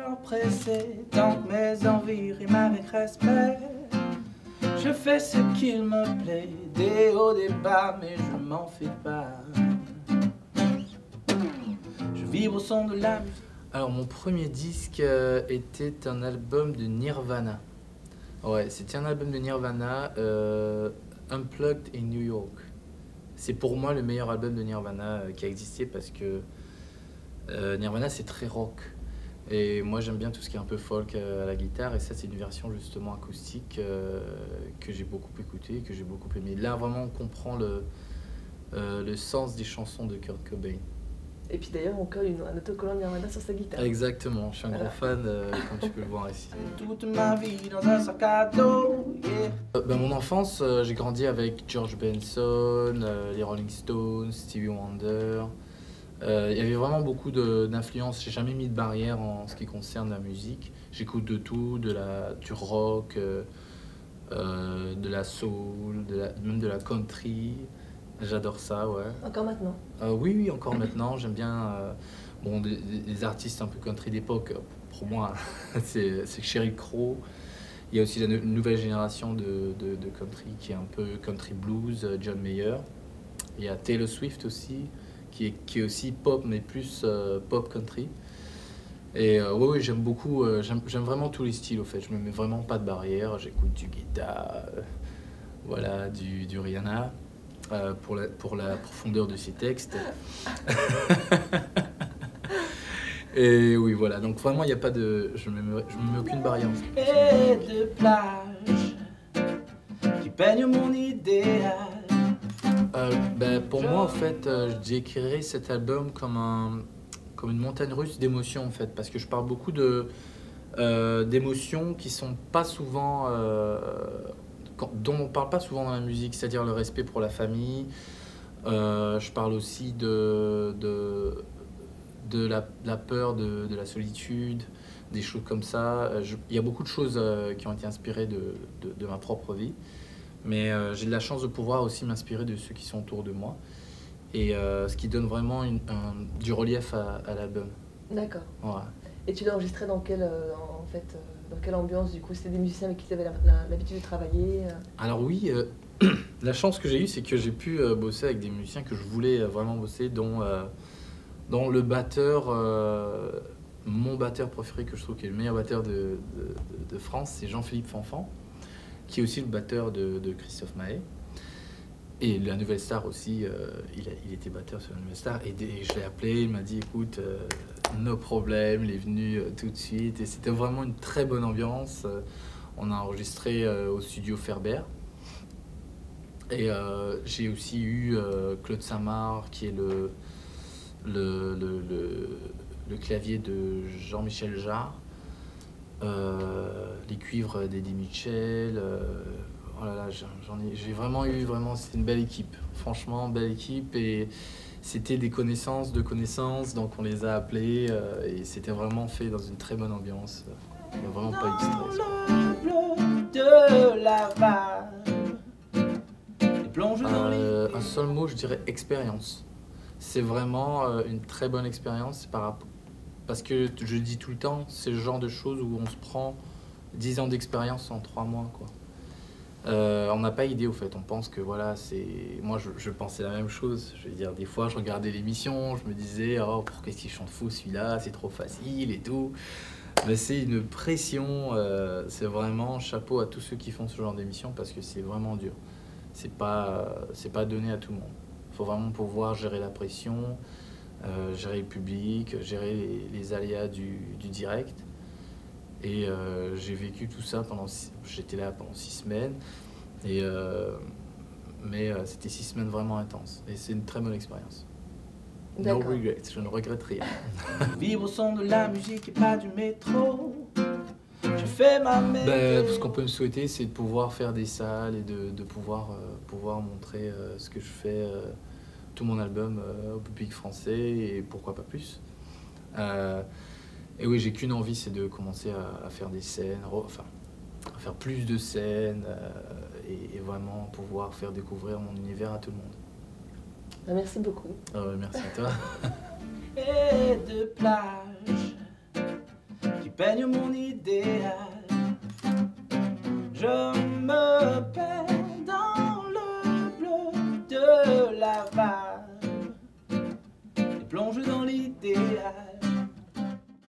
J'empressais tant que mes envies riment avec respect. Je fais ce qu'il me plaît, des hauts, des bas, mais je m'en fais pas. Je vibre au son de la musique. Alors mon premier disque était un album de Nirvana. Ouais, c'était un album de Nirvana, Unplugged in New York. C'est pour moi le meilleur album de Nirvana qui a existé parce que Nirvana c'est très rock. Et moi j'aime bien tout ce qui est un peu folk à la guitare, et ça c'est une version justement acoustique que j'ai beaucoup écouté, que j'ai beaucoup aimé. Là vraiment on comprend le sens des chansons de Kurt Cobain. Et puis d'ailleurs on colle un autocollant de Nirvana sur sa guitare. Exactement, je suis un grand fan comme tu peux le voir ici. Toute ma vie dans un sac à dos, yeah. Mon enfance, j'ai grandi avec George Benson, les Rolling Stones, Stevie Wonder. Il y avait vraiment beaucoup d'influences. J'ai jamais mis de barrière en ce qui concerne la musique. J'écoute de tout, du rock, de la soul, même de la country. J'adore ça, ouais. Encore maintenant? Oui, encore maintenant. J'aime bien des artistes un peu country d'époque. Pour moi, c'est Sheryl Crow. Il y a aussi la nouvelle génération de country qui est un peu country blues, John Mayer. Il y a Taylor Swift aussi, qui est aussi pop, mais plus pop country. Et oui, j'aime beaucoup, j'aime vraiment tous les styles au fait. Je me mets vraiment pas de barrière. J'écoute du Guetta, voilà, du Rihanna. Pour la profondeur de ses textes. Et oui, voilà, donc vraiment, il n'y a pas de... Je ne me mets aucune barrière. Et de plage qui peignent mon idéal. Pour moi, en fait, je décrirais cet album comme une montagne russe d'émotions, en fait, parce que je parle beaucoup d'émotions qui sont pas souvent... dont on ne parle pas souvent dans la musique, c'est-à-dire le respect pour la famille. Je parle aussi de la peur, de la solitude, des choses comme ça. Il y a beaucoup de choses qui ont été inspirées de ma propre vie, mais j'ai de la chance de pouvoir aussi m'inspirer de ceux qui sont autour de moi, et ce qui donne vraiment du relief à l'album. D'accord. Voilà. Et tu l'as enregistré dans quelle ambiance du coup? C'était des musiciens avec qui tu avais l'habitude de travailler? Alors oui, la chance que j'ai eue, c'est que j'ai pu bosser avec des musiciens que je voulais vraiment bosser, dont le batteur, mon batteur préféré, que je trouve qui est le meilleur batteur de France, c'est Jean-Philippe Fanfan, qui est aussi le batteur de Christophe Maé. Et la Nouvelle Star aussi, il était batteur sur la Nouvelle Star. Et je l'ai appelé, il m'a dit écoute, no problème, il est venu tout de suite. Et c'était vraiment une très bonne ambiance. On a enregistré au studio Ferber. Et j'ai aussi eu Claude Samar, qui est le clavier de Jean-Michel Jarre, les cuivres d'Eddie Mitchell. Oh là là, j'ai vraiment eu, c'était une belle équipe, franchement, belle équipe, et c'était des connaissances de connaissances, donc on les a appelés, et c'était vraiment fait dans une très bonne ambiance. Il n'y a vraiment pas eu de stress. Le bleu de la vague. Un seul mot, je dirais expérience. C'est vraiment une très bonne expérience parce que je dis tout le temps, c'est le genre de choses où on se prend 10 ans d'expérience en 3 mois, quoi. On n'a pas idée au fait, on pense que voilà, moi je pensais la même chose. Je veux dire, des fois je regardais l'émission, je me disais oh, pourquoi est-ce qu'il chante faux celui-là, c'est trop facile et tout. Mais c'est une pression, c'est vraiment chapeau à tous ceux qui font ce genre d'émission, parce que c'est vraiment dur. C'est pas donné à tout le monde. Il faut vraiment pouvoir gérer la pression, gérer le public, gérer les aléas du direct. Et j'ai vécu tout ça j'étais là pendant 6 semaines, mais c'était 6 semaines vraiment intenses, et c'est une très bonne expérience. No regrets, je ne regrette rien. Vivre au son de la musique et pas du métro. Je fais ma Ce qu'on peut me souhaiter, c'est de pouvoir faire des salles et de pouvoir montrer ce que je fais, tout mon album au public français, et pourquoi pas plus. Et oui, j'ai qu'une envie, c'est de commencer à faire des scènes, à faire plus de scènes, et vraiment pouvoir faire découvrir mon univers à tout le monde. Merci beaucoup. Merci à toi. Et de plage qui peigne mon idéal. Je me perds dans le bleu de la vague et plonge dans l'idéal.